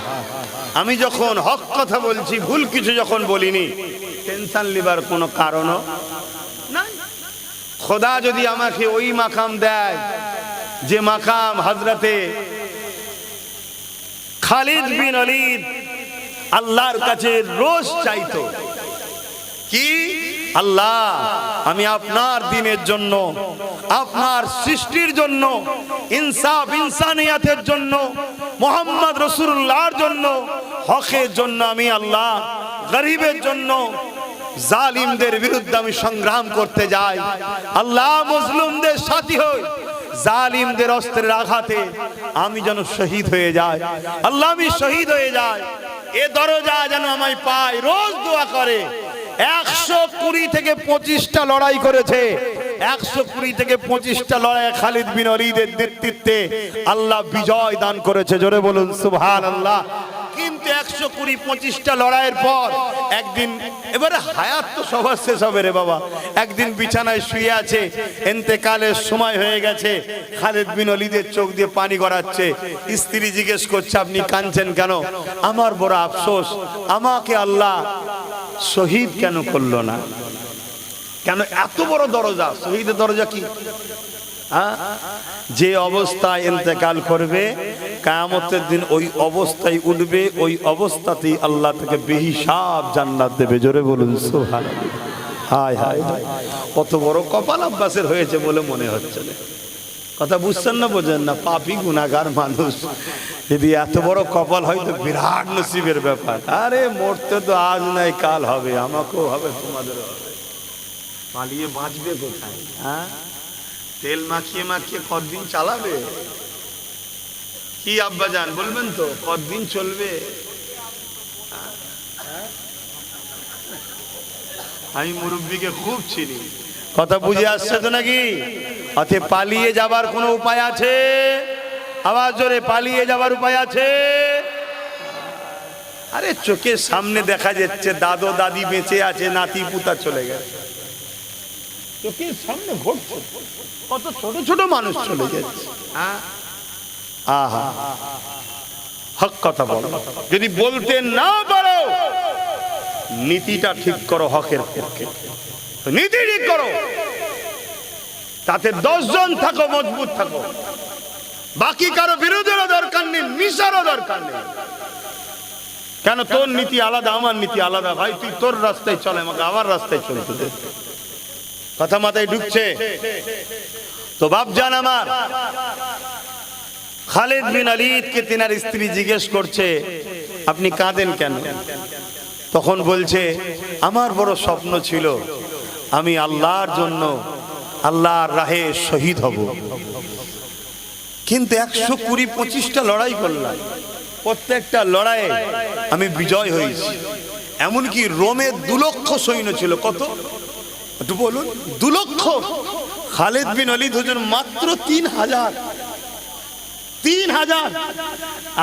আমি যখন হক কথা বলছি, ভুল কিছু যখন বলিনি, টেনশন লিবার কোনো কারণও নাই। খোদা যদি আমাকে ওই মাকাম দেয় যে মাকাম হযরতে খালিদ বিন ওলীদ আল্লাহর কাছে রোজ চাইতো, কি আল্লাহ, আমি আপনার দ্বীনের জন্য, আপনার সৃষ্টির জন্য, ইনসাফ ইনসানিয়াতের জন্য, মুহাম্মদ রাসূলুল্লাহর জন্য, হকের জন্য আমি আল্লাহ গরিবের জন্য, জালিমদের বিরুদ্ধে আমি সংগ্রাম করতে যাই। আল্লাহ মুসলিমদের সাথী হই, জালিমদের অস্ত্রের আঘাতে আমি যেন শহীদ হয়ে যাই। আল্লাহ আমি শহীদ হয়ে যাই, এ দরজা যেন আমায় পায়। রোজ দোয়া করে। 120 থেকে 25টা লড়াই করেছে, 120 থেকে 25টা লড়াই খালিদ বিন ওলীদের নেতৃত্বে আল্লাহ বিজয় দান করেছে। জোরে বলুন সুবহানাল্লাহ। কিন্তু 120-25টা লড়াইয়ের পর একদিন, এবারে হায়াত তো সবার শেষ হবে রে বাবা, একদিন বিছানায় শুয়ে আছে, ইন্তেকালের সময় হয়ে গেছে, খালিদ বিন ওলীদের চোখ দিয়ে পানি গড়াচ্ছে। স্ত্রী জিজ্ঞেস করছে, আপনি কাঁদছেন কেন? আমার বড় আফসোস, আমাকে আল্লাহ শহীদ কেন করলো না? কেন? এত বড় দরজা, শহীদের দরজা কি? যে অবস্থায় ইন্তেকাল করবে, কিয়ামতের দিন ওই অবস্থায় উঠবে, ওই অবস্থাতেই আল্লাহ তাকে বেহিসাব জান্নাত দেবে। জোরে বলুন সুবহানাল্লাহ। হায় হায়, কত বড় কপাল আব্বাসের হয়েছে বলে মনে হচ্ছে না। কথা বুঝছেন না, বোঝেন না? পাপী গুনাহগার মানুষ, যদি এত বড় কপাল হয় তো বিরাট নসিবের ব্যাপার। আরে মরতে তো আজ নাই কাল হবে, আমাকেও হবে, তোমাদেরও হবে। পালিয়ে বাঁচবে কোথায়? তেল মাখিয়ে মাখিয়ে কতদিন চালাবে? কি আব্বা জান বলবেন তো, কতদিন চলবে? আমি মুরব্বীকে খুব চিনি, কথা বুঝে আসছে তো নাকি? অতএব পালিয়ে যাবার কোনো উপায় আছে? আওয়াজ জোরে, পালিয়ে যাবার উপায় আছে? আরে চোখের সামনে দেখা যাচ্ছে দাদু দাদি বেঁচে আছে, নাতি পুতা চলে গেছে, চোখের সামনে ঘটছে, কত ছোট ছোট মানুষ চলে যাচ্ছে। আহা, হক কথা বলো। যদি বলতে না পারো, নীতিটা ঠিক করো, হকের পক্ষে নীতি ঠিক করো, তাতে 10 জন থাকো, মজবুত থাকো, বাকি কারো বিরোধেরও দরকার নেই, মিশারও দরকার নেই। কেন? তোর নীতি আলাদা, আমার নীতি আলাদা। ভাই তুই তোর রাস্তায় চলে, আমাকে আমার রাস্তায় চলতে দে। কথা মাথায় ঢুকছে তো? বাপজান আমার, খালিদ বিন ওলীদকে তিনার স্ত্রী জিজ্ঞেস করছে, আপনি কাঁদেন কেন? তখন বলছে, আমার বড় স্বপ্ন ছিল আমি আল্লাহর জন্য, আল্লাহর রাহে শহীদ হব, কিন্তু 120-25টা লড়াই করলাম, প্রত্যেকটা লড়াইয়ে আমি বিজয় হয়েছি। এমনকি রোমে 2 লক্ষ সৈন্য ছিল। কত? একটু বলুন। 2 লক্ষ। খালিদ বিন ওলীদ হুজুর মাত্র 3000। 3000।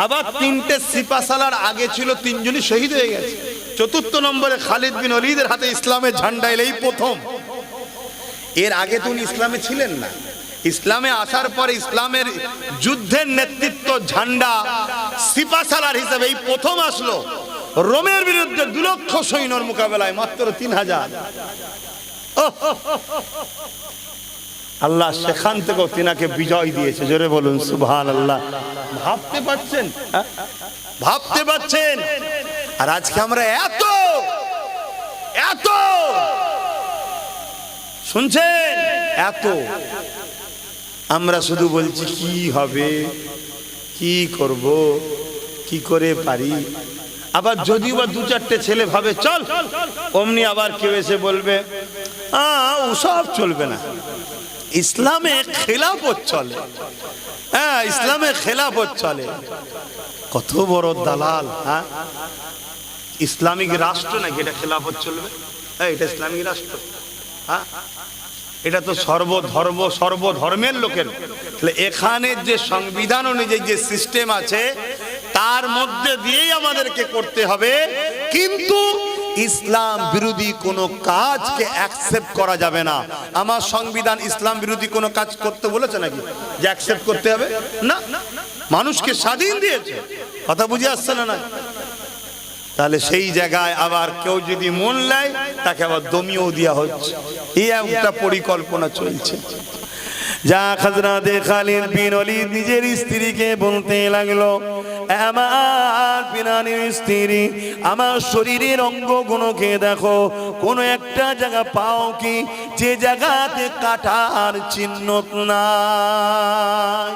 আবার 3টে সিপাহসালার আগে ছিল, 3 জনই শহীদ হয়ে গেছে। 4th নম্বরে খালিদ বিন ওলীদের হাতে ইসলামের ঝান্ডা এলো, এই প্রথম। এর আগে তো উনি ইসলামে ছিলেন না। ইসলামে আসার পরে ইসলামের যুদ্ধের নেতৃত্ব ঝান্ডা সিপাহসালার হিসেবে এই প্রথম আসলো। রোমের বিরুদ্ধে 2 লক্ষ সৈন্যর মোকাবেলায় মাত্র 3000। আল্লাহ সেখান থেকেও তিনাকে বিজয় দিয়েছে। জোরে বলুন সুবহানাল্লাহ। ভাবতে পারছেন? ভাবতে পারছেন? আর আজকে আমরা এত এত শুনছেন? এত আমরা শুধু বলছি কি হবে, কি করব, কি করে পারি। আবার যদিও বা দু চারটে ছেলে ভাবে চল, অমনি আবার কেউ এসে বলবে ওসব চলবে না, ইসলামে খেলাফত চলে। হ্যাঁ, ইসলামে খেলাফত চলে। কত বড় দালাল! হ্যাঁ, ইসলামিক রাষ্ট্র নাকি এটা খেলাফত চলবে? এটা ইসলামিক রাষ্ট্র? হ্যাঁ, এটা তো সর্বধর্মের লোকের। এখানে যে সংবিধান অনুযায়ী যে সিস্টেম আছে তার মধ্যে দিয়েই আমাদেরকে করতে হবে, কিন্তু ইসলাম বিরোধী কোনো কাজকে অ্যাকসেপ্ট করা যাবে না। আমার সংবিধান ইসলাম বিরোধী কোনো কাজ করতে বলেছে নাকি যে অ্যাকসেপ্ট করতে হবে? না, মানুষকে স্বাধীন দিয়েছে। কথা বুঝে আসছে না? না, তাহলে সেই জায়গায় আবার কেউ যদি মন নেয় তাকে আবার দমিয়েও দেওয়া হচ্ছে। এই একটা পরিকল্পনা চলছে। যা হযরতে খালিদ বিন ওলীদ নিজের স্ত্রীকে বলতে লাগলো, আমার প্রাণের স্ত্রী, আমার শরীরের অঙ্গগুলোকে দেখো, কোন একটা জায়গা পাও কি যে জায়গাতে কাটার চিহ্ন নাই?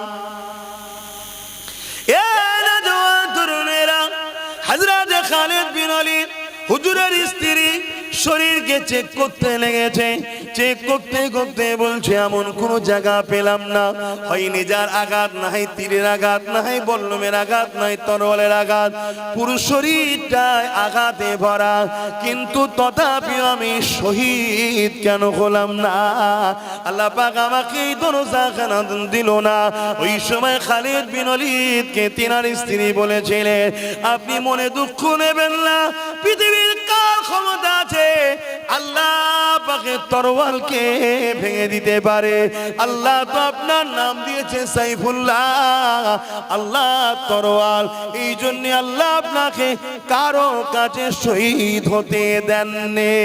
এ নওজোয়ান তরুণেরা, হযরতে খালিদ বিন ওলীদ হুজুরের স্ত্রী শরীরকে চেক করতে লেগেছে। চেক করতে করতে বলছে এমন কোন জায়গা পেলাম না, হয় নেজার আঘাত, না হয় তীরের আঘাত, না হয় বল্লমের আঘাত, না হয় তরোয়ালের আঘাত, পুরো শরীরটায় আঘাতে ভরা, কিন্তু তথাপিও আমি শহীদ কেন হলাম না? আল্লাহ পাক আমাকে এই দরজাখানা দিল না। ওই সময় খালিদ বিন ওলীদকে তিনার স্ত্রী বলেছিলেন, আপনি মনে দুঃখ নেবেন না, পৃথিবীর কার ক্ষমতা আছে আল্লাহ পাকের তরোয়ালকে ভেঙে দিতে পারে? আল্লাহ তো আপনার নাম দিয়েছে সাইফুল্লাহ, আল্লাহ তরোয়াল। এই জন্য আল্লাহ আপনাকে কারো কাছে শহীদ হতে দেননি।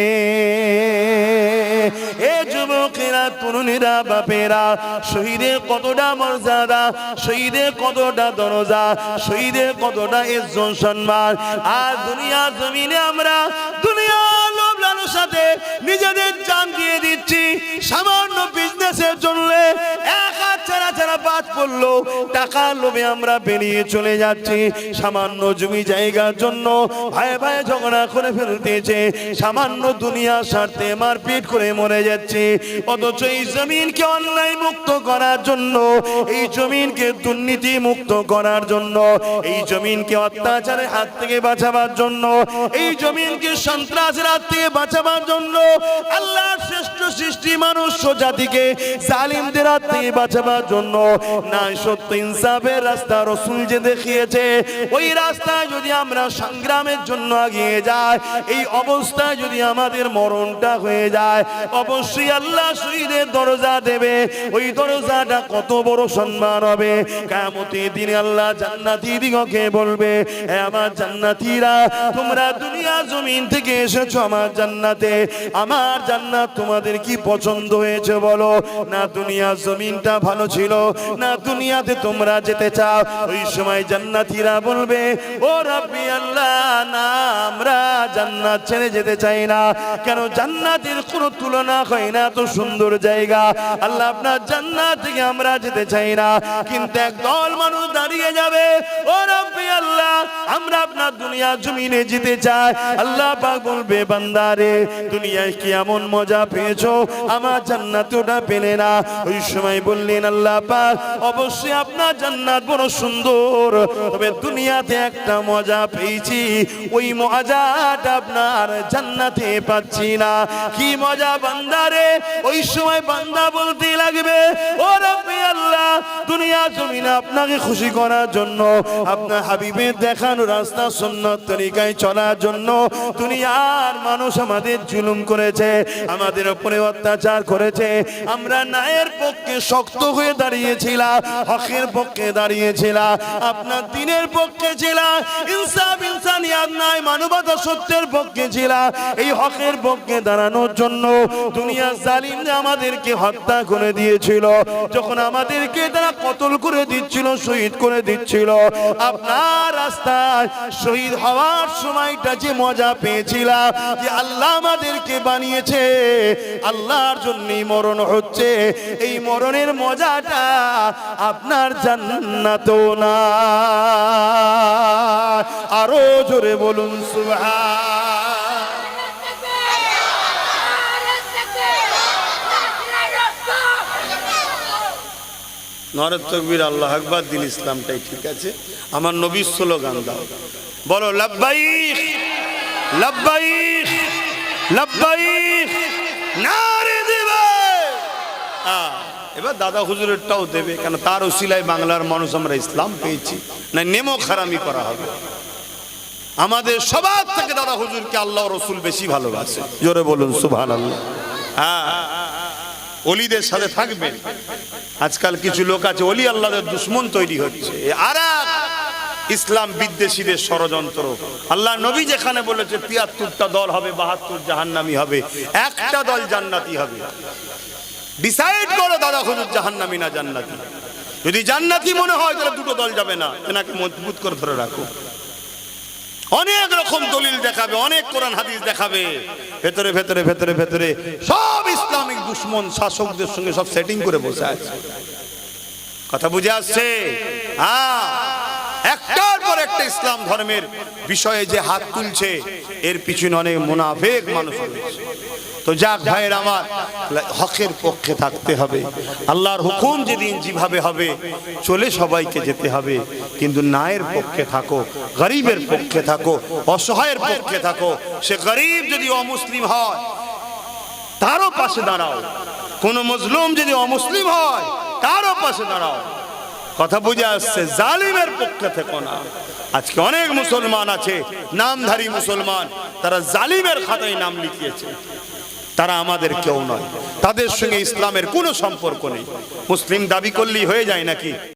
এ যুবকেরা, তরুণীরা, বাপেরা, শহীদের কতটা মর্যাদা, শহীদের কতটা দরজা, শহীদের কতটা ইজ্জত সম্মান। আর দুনিয়া জমিনে আমরা দুনিয়া লোভ লালসাতে নিজেদের জান দিয়ে দিচ্ছি। সামান্য বিজনেসের জন্য এক হাত ছাড়া ছাড়া বাদ পড়লো, টাকা লোভে আমরা বেরিয়ে চলে যাচ্ছি। সামান্য জমি জায়গার জন্য ভাই ভাই ঝগড়া করে ফেলতেছে, সামান্য দুনিয়া স্বার্থে মারপিট করে মরে যাচ্ছে। অথচ এই জমিনকে অন্যায় মুক্ত করার জন্য, এই জমিনকে দুর্নীতি মুক্ত করার জন্য, এই জমিনকে অত্যাচারের হাত থেকে বাঁচাবার জন্য, এই জমিনকে সন্ত্রাসের হাত থেকে বাঁচাবার জন্য, আল্লাহর শ্রেষ্ঠ সৃষ্টি মানুষ জাতিকে জালিমদের হাত থেকে বাঁচাবার জন্য ন্যায় সত্য ইনসাফের রাস্তা রাসূল যে দেখিয়েছে, ওই রাস্তায় যদি আমরা সংগ্রামের জন্য এগিয়ে যাই, এই অবস্থায় যদি আমাদের মরণটা হয়ে যায়, অবশ্যই আল্লাহ শহীদের দরজা দেবে। ওই দরজাটা কত বড় সম্মান হবে! কিয়ামতের দিনে আল্লাহ জান্নাতি দিগকে বলবে, হে আমার জান্নাতীরা, তোমরা দুনিয়া জমিন থেকে এসেছো আমার জান্নাতে, আমার জান্নাত তোমাদের কি পছন্দ হয়েছে বলো? না দুনিয়া জমিনটা ভালো ছিল, না দুনিয়াতে তোমরা যেতে চাও? ওই সময় জান্নাতীরা বলবে, ও রাব্বি আল্লাহ, না আমরা জান্নাত ছেড়ে যেতে চাই না। কেন? জান্নাতের কোনো তুলনা হয় না, এত সুন্দর জায়গা আল্লাহ, আপনার জান্নাত থেকে আমরা যেতে চাই না। কিন্তু একদল মানুষ দাঁড়িয়ে যাবে, ও রাব্বি আল্লাহ, আমরা আপনার দুনিয়া জমিনে যেতে চাই। আল্লাহ পাক বলবে, বান্দারে, দুনিয়ায় কি এমন মজা পেয়েছো আমার জান্নাতে ওটা পেলে না? ওই সময় বললেন, আল্লাহ পাক, অবশ্যই আপনার জান্নাত বড় সুন্দর, তবে দুনিয়াতে একটা মজা পেয়েছি, ওই মজাটা আপনার জান্নাতে পাচ্ছি না। কি মজা বান্দারে? ওই সময় বান্দা বলতে লাগবে, ও রাব্বি আল্লাহ, দুনিয়া জমিনে আপনাকে খুশি করার জন্য, আপনার হাবিবের দেখানো রাস্তা সুন্নাত তরিকায় চলার জন্য দুনিয়ার মানুষ আমাদের জুলুম করেছে, আমাদের উপরে অত্যাচার করেছে। আমরা ন্যায়ের পক্ষে শক্ত হয়ে দাঁড়িয়েছিলাম, হকের পক্ষে দাঁড়িয়েছিলাম, আপনার দ্বীনের পক্ষে ছিলাম, ইনসাফ ইনসানিয়াত ন্যায় মানবতা সত্যের পক্ষে ছিল, এই হকের পক্ষে দাঁড়ানোর জন্য দুনিয়ার জালিমরা আমাদেরকে হত্যা করে দিয়েছিল। যখন আমাদেরকে তারা কতল করে দিচ্ছিল, শহীদ করে দিচ্ছিল, আপনার রাস্তায় শহীদ হওয়ার সময়টা যে মজা পেয়েছিলাম, যে আল্লাহ আমাদেরকে বানিয়েছে, আল্লাহর জন্যই মরণ হচ্ছে, এই মরণের মজাটা আপনার জান্নাতও না। আরো জোরে বলুন সুবহান। নারে তাকবীর, আল্লাহু আকবার, দিন ইসলামটাই ঠিক আছে। আমার নবীর স্লোগান দাও, বলো লাব্বাইক লাব্বাইক লাব্বাইক, নারে দিবে। এবার দাদা হুজুরেরটাও দেবে, কেন তার ওসিলায় বাংলার মানুষ আমরা ইসলাম পেয়েছি, না নেমো খারামি করা হবে। আমাদের সবার থেকে দাদা হুজুরকে আল্লাহ রসুল বেশি ভালোবাসে, জোরে বলুন সুবহানাল্লাহ। হ্যাঁ, ওলিদের সাথে থাকবেন। আজকাল কিছু লোক আছে ওলি আল্লাহদের দুশ্মন তৈরি হচ্ছে, আর ইসলাম বিদ্বেষীদের ষড়যন্ত্র। আল্লাহ নবী যেখানে বলেছে ৭৩টা দল হবে, ৭২ জাহান্নামী হবে, একটা দল জান্নাতি হবে। ডিসাইড করো দাদা হুজুর জাহান্নামী না জান্নাতি। যদি জান্নাতি মনে হয় তাহলে দুটো দল যাবে না, এনাকে মজবুত করে ধরে রাখো। অনেক রকম দলিল দেখাবে, অনেক কোরআন হাদিস দেখাবে, ভেতরে ভেতরে ভেতরে ভেতরে সব ইসলামিক দুশ্মন শাসকদের সঙ্গে সব সেটিং করে বসে আছে। কথা বুঝে আসছে? হ্যাঁ, একটার পর একটা ইসলাম ধর্মের বিষয়ে যে হাত তুলছে, এর পিছনে অনেক মুনাফিক মানুষ রয়েছে। তো যাক ভাইয়ের আমার, হকের পক্ষে থাকতে হবে। আল্লাহর হুকুম যেদিন যেভাবে হবে চলে সবাইকে যেতে হবে, কিন্তু ন্যায়ের পক্ষে থাকো, গরিবের পক্ষে থাকো, অসহায়ের পক্ষে থাকো। সে গরিব যদি অমুসলিম হয় তারও পাশে দাঁড়াও, কোন মজলুম যদি অমুসলিম হয় তারও পাশে দাঁড়াও। কথা বুঝে আসছে? জালিমের পক্ষে থেকো না। আজকে অনেক মুসলমান আছে, নামধারী মুসলমান, তারা জালিমের খাতায় নাম লিখিয়েছে। তারা আমাদের কেউ নয়, তাদের সঙ্গে ইসলামের কোনো সম্পর্ক নেই। মুসলিম দাবি করলেই হয়ে যায় নাকি?